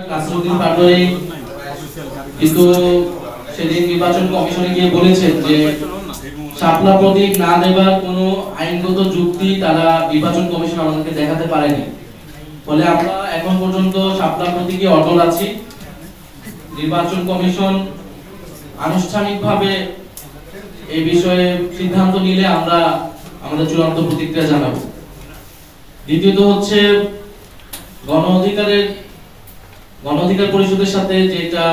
নাসিরউদ্দিন পাটোয়ারি কিন্তু সেদিন নির্বাচন কমিশনে গিয়ে বলেছেন যে শাপলা প্রতীক না দেবার কোনো আইনগত যুক্তি তারা নির্বাচন কমিশন আমাদেরকে দেখাতে পারেনি। ফলে আমরা এখন পর্যন্ত শাপলা প্রতীকে অটল আছি। নির্বাচন কমিশন আনুষ্ঠানিকভাবে এই বিষয়ে সিদ্ধান্ত নিলে আমরা আমাদের চূড়ান্ত প্রতিক্রিয়া জানাবো। দ্বিতীয়ত হচ্ছে গণ অধিকার পরিষদের সাথে যেটা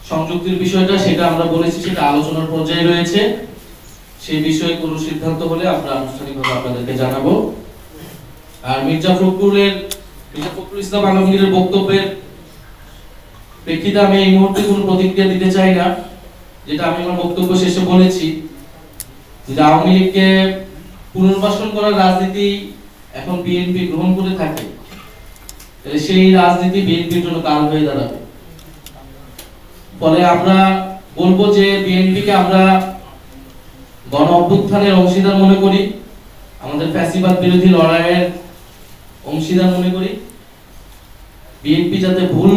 সংযুক্তির বিষয়টা, সেটা আমরা বলেছি সেটা আলোচনার পর্যায়ে রয়েছে। সেই বিষয়ে কোনো সিদ্ধান্ত হলে আমরা আনুষ্ঠানিকভাবে আপনাদেরকে জানাবো। আর মির্জা ফখরুল ইসলাম আলমগীরের বক্তব্যের প্রেক্ষিতে আমি এই মুহূর্তে কোনো প্রতিক্রিয়া দিতে চাই না। যেটা আমি আমার বক্তব্য শেষে বলেছি যে আওয়ামী লীগকে পুনর্বাসন করার রাজনীতি এখন বিএনপি গ্রহণ করে থাকে, সেই রাজনীতি বিএনপির জন্য কাল হয়ে দাঁড়াবে। ফলে আমরা বলবো যে বিএনপিকে আমরা গণ অভ্যুত্থানের অংশীদার মনে করি, আমাদের ফ্যাসিবাদ বিরোধী লড়াইয়ের অংশীদার মনে করি। বিএনপি যাতে ভুল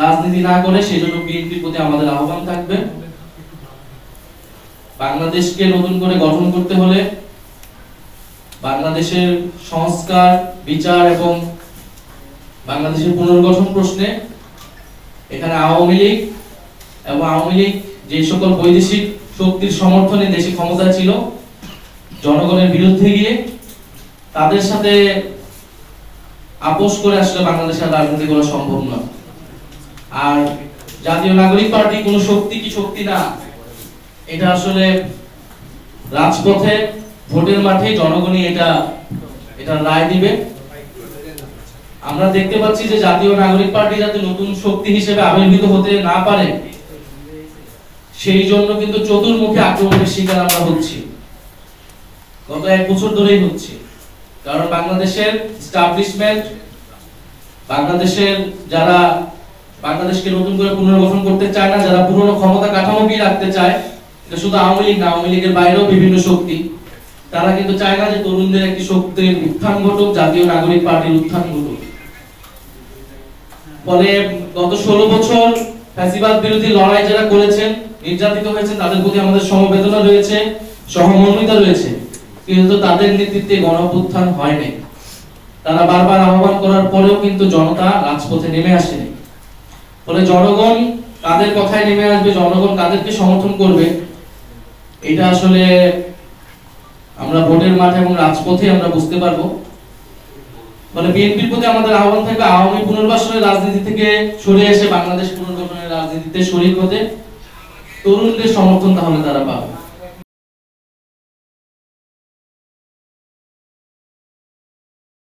রাজনীতি না করে সেই জন্য বিএনপির প্রতি আমাদের আহ্বান থাকবে। বাংলাদেশকে নতুন করে গঠন করতে হলে বাংলাদেশের সংস্কার, বিচার এবং বাংলাদেশের পুনর্গঠন প্রশ্নে এখানে আওয়ামী লীগ যে সকল বৈদেশিক শক্তির সমর্থনে দেশে ক্ষমতায় ছিল, জনগণের বিরুদ্ধে গিয়ে তাদের সাথে আপোষ করে আসলে বাংলাদেশের রাজনীতি করা সম্ভব নয়। আর জাতীয় নাগরিক পার্টি কোনো শক্তি না, এটা আসলে রাজপথে ভোটের মাঠে জনগণই এটা রায় দিবে। আমরা দেখতে পাচ্ছি যে জাতীয় নাগরিক পার্টি যাতে নতুন শক্তি হিসেবে আবির্ভূত হতে না পারে সেই জন্য কিন্তু চতুর্মুখী আক্রমণের শিকার আমরা হচ্ছি, গত 1 বছর ধরেই হচ্ছি। কারণ বাংলাদেশের এস্টাবলিশমেন্ট, বাংলাদেশের যারা বাংলাদেশকে নতুন করে পুনর্গঠন করতে চায় না, যারা পুরনো ক্ষমতা কাঠামোকে রাখতে চায়, এটা শুধু আওয়ামী লীগ না, আওয়ামী লীগের বাইরেও বিভিন্ন শক্তি, তারা কিন্তু চায় না যে তরুণদের একটি শক্তির উত্থান ঘটুক, জাতীয় নাগরিক পার্টির উত্থান ঘটুক। ফলে গত 16 বছর ফ্যাসিবাদ বিরোধী লড়াই যারা করেছেন, নির্যাতিত হয়েছে, তাদের প্রতি আমাদের সমবেদনা রয়েছে, সহমর্মিতা রয়েছে, কিন্তু তাদের নেতৃত্বে গণ অভ্যুত্থান হয়নি। তারা বারবার আহ্বান করার পরেও কিন্তু জনতা রাজপথে নেমে আসেনি। ফলে জনগণ কাদের কথায় নেমে আসবে, জনগণ কাদেরকে সমর্থন করবে, এটা আসলে আমরা ভোটের মাঠে এবং রাজপথে আমরা বুঝতে পারবো। ফলে বিএনপির প্রতি আমাদের আহ্বান থাকবে আওয়ামী পুনর্বাসনের রাজনীতি থেকে সরে এসে বাংলাদেশ পুনর্গঠনের রাজনীতিতে শরীক হতে তরুণদের সমর্থন তাহলে তারা পাবে।